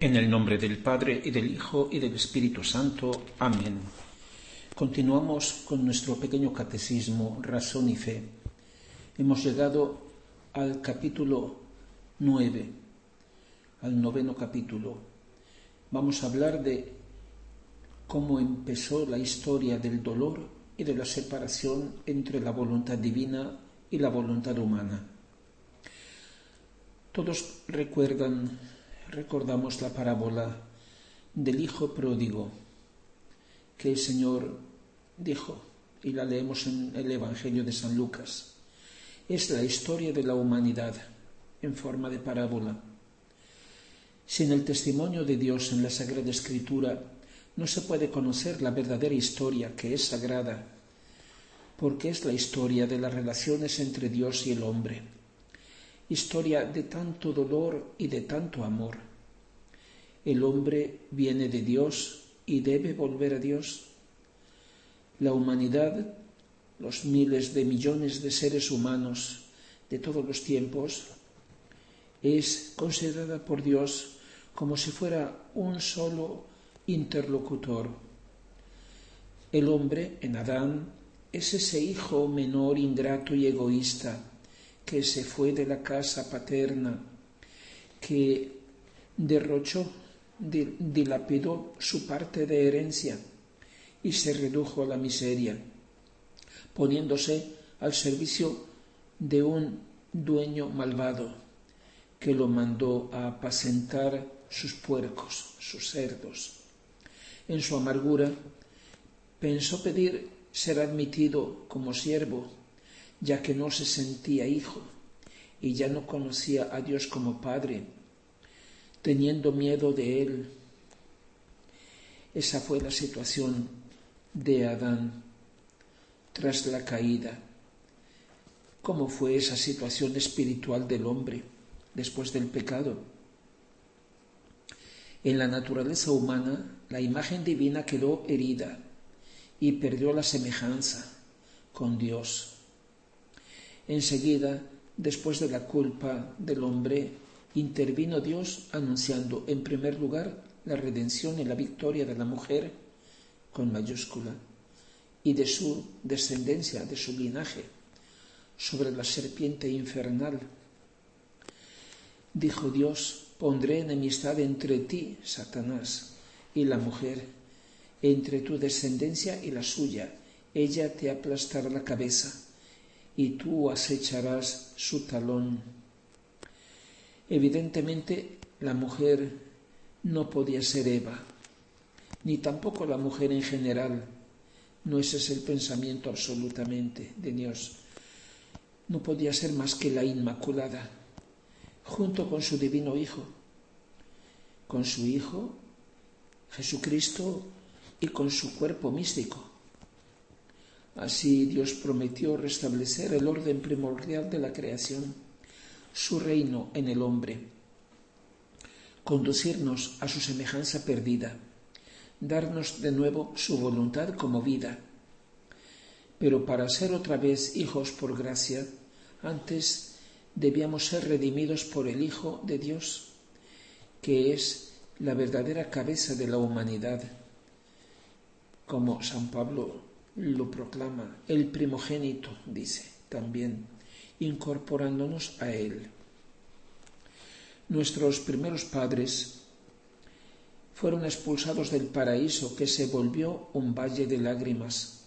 En el nombre del Padre, y del Hijo, y del Espíritu Santo. Amén. Continuamos con nuestro pequeño catecismo, Razón y Fe. Hemos llegado al capítulo 9, al noveno capítulo. Vamos a hablar de cómo empezó la historia del dolor y de la separación entre la voluntad divina y la voluntad humana. Todos recordamos la parábola del hijo pródigo que el Señor dijo, y la leemos en el Evangelio de San Lucas. Es la historia de la humanidad en forma de parábola. Sin el testimonio de Dios en la Sagrada Escritura no se puede conocer la verdadera historia, que es sagrada, porque es la historia de las relaciones entre Dios y el hombre. Historia de tanto dolor y de tanto amor. El hombre viene de Dios y debe volver a Dios. La humanidad, los miles de millones de seres humanos de todos los tiempos, es considerada por Dios como si fuera un solo interlocutor. El hombre, en Adán, es ese hijo menor, ingrato y egoísta, que se fue de la casa paterna, que derrochó, dilapidó su parte de herencia y se redujo a la miseria, poniéndose al servicio de un dueño malvado que lo mandó a apacentar sus puercos, sus cerdos. En su amargura pensó pedir ser admitido como siervo, ya que no se sentía hijo y ya no conocía a Dios como Padre, teniendo miedo de Él. Esa fue la situación de Adán tras la caída. ¿Cómo fue esa situación espiritual del hombre después del pecado? En la naturaleza humana, la imagen divina quedó herida y perdió la semejanza con Dios. Enseguida, después de la culpa del hombre, intervino Dios anunciando en primer lugar la redención y la victoria de la mujer, con mayúscula, y de su descendencia, de su linaje, sobre la serpiente infernal. Dijo Dios: pondré enemistad entre ti, Satanás, y la mujer, entre tu descendencia y la suya. Ella te aplastará la cabeza, y tú acecharás su talón. Evidentemente, la mujer no podía ser Eva, ni tampoco la mujer en general. No ese es el pensamiento absolutamente de Dios. No podía ser más que la Inmaculada, junto con su divino Hijo, con su Hijo Jesucristo y con su cuerpo místico. Así Dios prometió restablecer el orden primordial de la creación, su reino en el hombre, conducirnos a su semejanza perdida, darnos de nuevo su voluntad como vida. Pero para ser otra vez hijos por gracia, antes debíamos ser redimidos por el Hijo de Dios, que es la verdadera cabeza de la humanidad, como San Pablo lo proclama, el primogénito, dice también, incorporándonos a Él. Nuestros primeros padres fueron expulsados del paraíso, que se volvió un valle de lágrimas,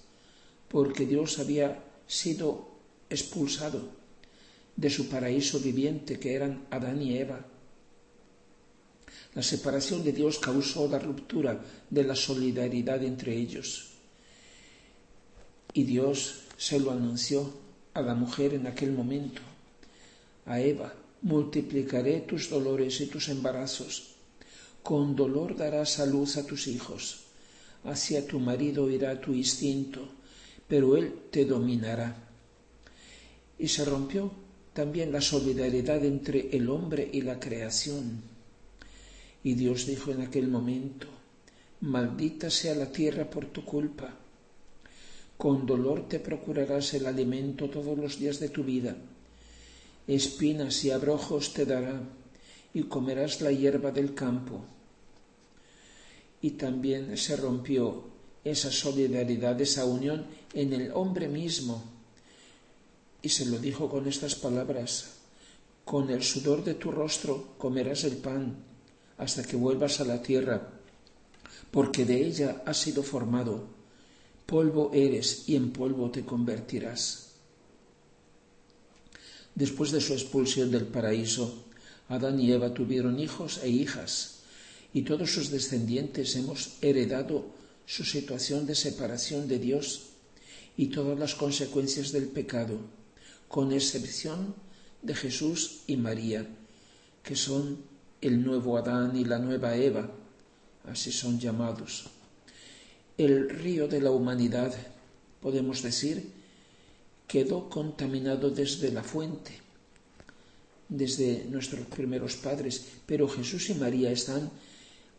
porque Dios había sido expulsado de su paraíso viviente, que eran Adán y Eva. La separación de Dios causó la ruptura de la solidaridad entre ellos. Y Dios se lo anunció a la mujer en aquel momento, a Eva: multiplicaré tus dolores y tus embarazos, con dolor darás a luz a tus hijos, hacia tu marido irá tu instinto, pero él te dominará. Y se rompió también la solidaridad entre el hombre y la creación. Y Dios dijo en aquel momento: maldita sea la tierra por tu culpa. Con dolor te procurarás el alimento todos los días de tu vida. Espinas y abrojos te dará, y comerás la hierba del campo. y también se rompió esa solidaridad, esa unión en el hombre mismo. Y se lo dijo con estas palabras: con el sudor de tu rostro comerás el pan hasta que vuelvas a la tierra, porque de ella has sido formado. Polvo eres y en polvo te convertirás. Después de su expulsión del paraíso, Adán y Eva tuvieron hijos e hijas, y todos sus descendientes hemos heredado su situación de separación de Dios y todas las consecuencias del pecado, con excepción de Jesús y María, que son el nuevo Adán y la nueva Eva, así son llamados. El río de la humanidad, podemos decir, quedó contaminado desde la fuente, desde nuestros primeros padres, pero Jesús y María están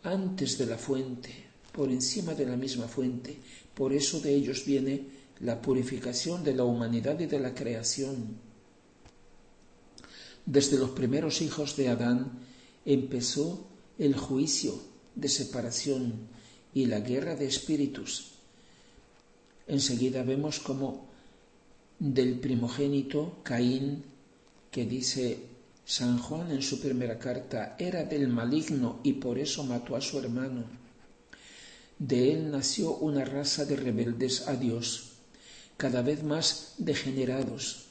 antes de la fuente, por encima de la misma fuente. Por eso de ellos viene la purificación de la humanidad y de la creación. Desde los primeros hijos de Adán empezó el juicio de separación y la guerra de espíritus. Enseguida vemos cómo del primogénito, Caín, que dice San Juan en su primera carta, era del maligno y por eso mató a su hermano. De él nació una raza de rebeldes a Dios, cada vez más degenerados.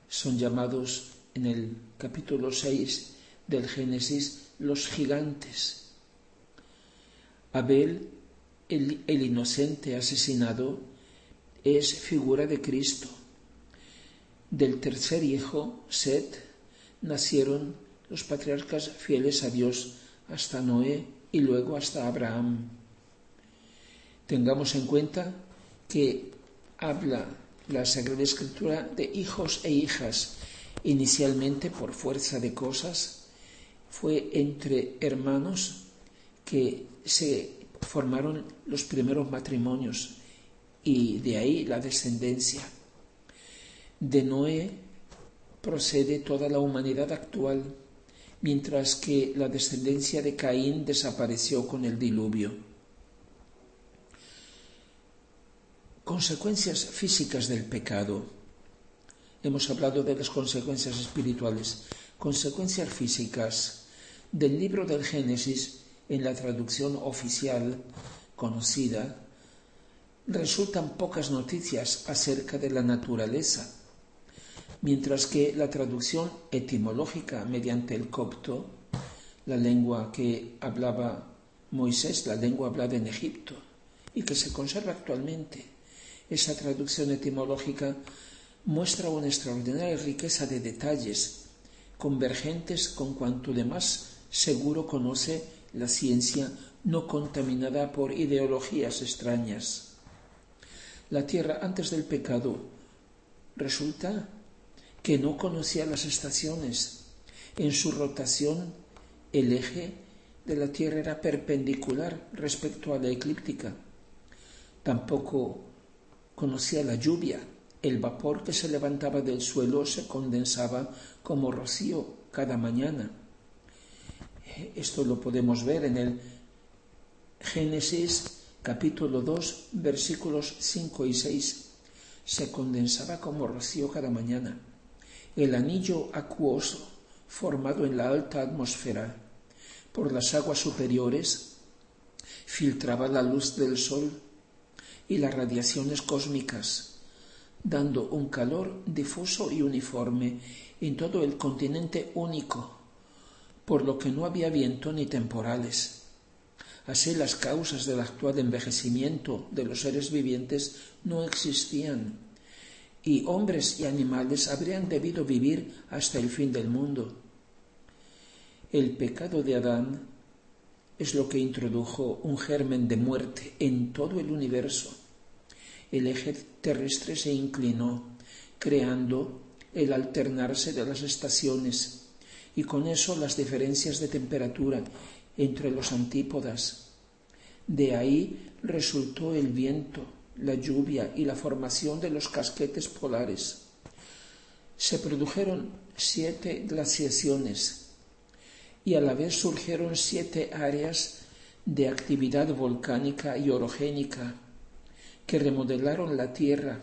Son llamados en el capítulo 6 del Génesis los gigantes. Abel, el inocente asesinado, es figura de Cristo. Del tercer hijo, Set, nacieron los patriarcas fieles a Dios hasta Noé y luego hasta Abraham. Tengamos en cuenta que habla la Sagrada Escritura de hijos e hijas. Inicialmente, por fuerza de cosas, fue entre hermanos que se formaron los primeros matrimonios y de ahí la descendencia. De Noé procede toda la humanidad actual, mientras que la descendencia de Caín desapareció con el diluvio. Consecuencias físicas del pecado. Hemos hablado de las consecuencias espirituales. Consecuencias físicas. Del libro del Génesis, en la traducción oficial conocida, resultan pocas noticias acerca de la naturaleza, mientras que la traducción etimológica mediante el copto, la lengua que hablaba Moisés, la lengua hablada en Egipto y que se conserva actualmente, esa traducción etimológica muestra una extraordinaria riqueza de detalles convergentes con cuanto demás seguro conoce la ciencia no contaminada por ideologías extrañas. La tierra antes del pecado resulta que no conocía las estaciones. En su rotación, el eje de la tierra era perpendicular respecto a la eclíptica. Tampoco conocía la lluvia. El vapor que se levantaba del suelo se condensaba como rocío cada mañana. Esto lo podemos ver en el Génesis capítulo 2, versículos 5 y 6. Se condensaba como rocío cada mañana. El anillo acuoso formado en la alta atmósfera por las aguas superiores filtraba la luz del sol y las radiaciones cósmicas, dando un calor difuso y uniforme en todo el continente único, por lo que no había viento ni temporales. Así las causas del actual envejecimiento de los seres vivientes no existían, y hombres y animales habrían debido vivir hasta el fin del mundo. El pecado de Adán es lo que introdujo un germen de muerte en todo el universo. El eje terrestre se inclinó, creando el alternarse de las estaciones y con eso las diferencias de temperatura entre los antípodas. De ahí resultó el viento, la lluvia y la formación de los casquetes polares. Se produjeron 7 glaciaciones y a la vez surgieron 7 áreas de actividad volcánica y orogénica que remodelaron la Tierra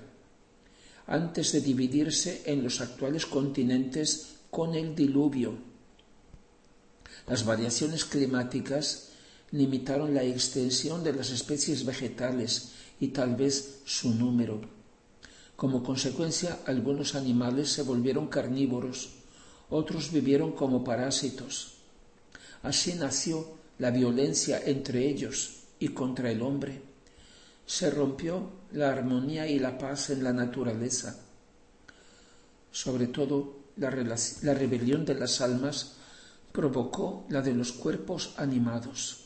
antes de dividirse en los actuales continentes con el diluvio. Las variaciones climáticas limitaron la extensión de las especies vegetales y tal vez su número. Como consecuencia, algunos animales se volvieron carnívoros, otros vivieron como parásitos. Así nació la violencia entre ellos y contra el hombre. Se rompió la armonía y la paz en la naturaleza. Sobre todo, la rebelión de las almas provocó la de los cuerpos animados.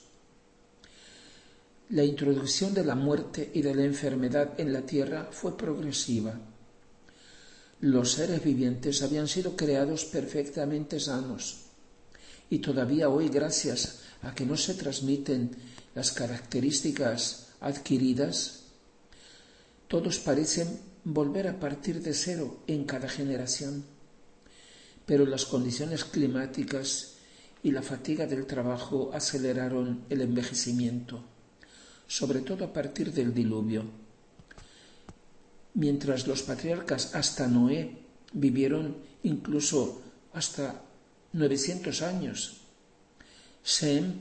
La introducción de la muerte y de la enfermedad en la tierra fue progresiva. Los seres vivientes habían sido creados perfectamente sanos y todavía hoy, gracias a que no se transmiten las características adquiridas, todos parecen volver a partir de cero en cada generación. Pero las condiciones climáticas y la fatiga del trabajo aceleraron el envejecimiento, sobre todo a partir del diluvio. Mientras los patriarcas hasta Noé vivieron incluso hasta 900 años, Sem,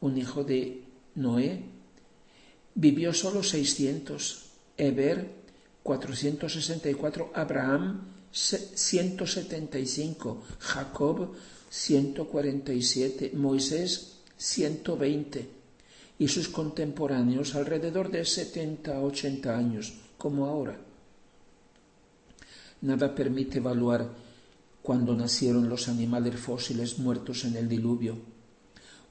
un hijo de Noé, vivió solo 600, Eber 464, Abraham 175, Jacob 147, Moisés 120 y sus contemporáneos alrededor de 70-80 años, como ahora. Nada permite evaluar cuándo nacieron los animales fósiles muertos en el diluvio.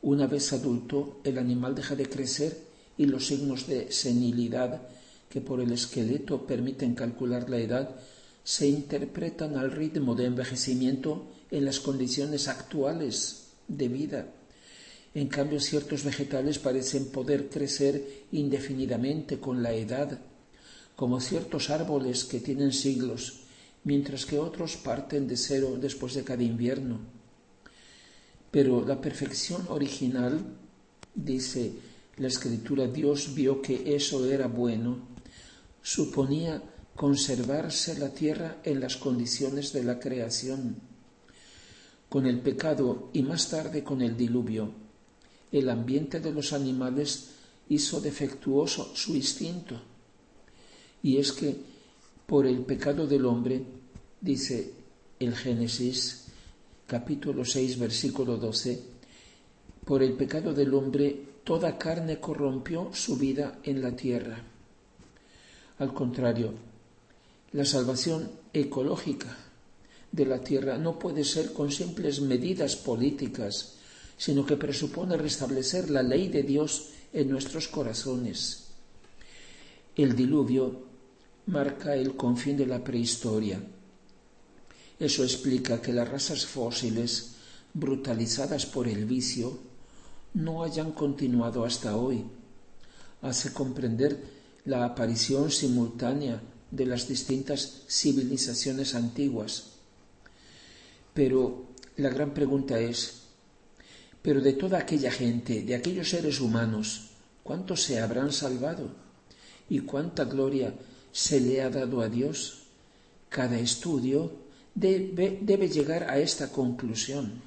Una vez adulto, el animal deja de crecer y los signos de senilidad que por el esqueleto permiten calcular la edad se interpretan al ritmo de envejecimiento en las condiciones actuales de vida. En cambio, ciertos vegetales parecen poder crecer indefinidamente con la edad, como ciertos árboles que tienen siglos, mientras que otros parten de cero después de cada invierno. Pero la perfección original, dice la Escritura, Dios vio que eso era bueno, suponía conservarse la tierra en las condiciones de la creación. Con el pecado y más tarde con el diluvio, el ambiente de los animales hizo defectuoso su instinto. Y es que por el pecado del hombre, dice el Génesis, capítulo 6, versículo 12, por el pecado del hombre toda carne corrompió su vida en la tierra. Al contrario, la salvación ecológica de la tierra no puede ser con simples medidas políticas, sino que presupone restablecer la ley de Dios en nuestros corazones. El diluvio marca el confín de la prehistoria. Eso explica que las razas fósiles, brutalizadas por el vicio, no hayan continuado hasta hoy. Hace comprender la aparición simultánea de las distintas civilizaciones antiguas. Pero la gran pregunta es, pero de toda aquella gente, de aquellos seres humanos, ¿cuántos se habrán salvado? ¿Y cuánta gloria se le ha dado a Dios? Cada estudio debe llegar a esta conclusión.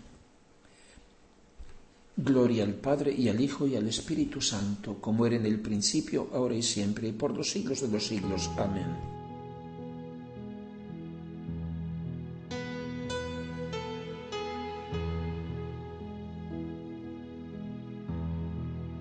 Gloria al Padre y al Hijo y al Espíritu Santo, como era en el principio, ahora y siempre, y por los siglos de los siglos. Amén.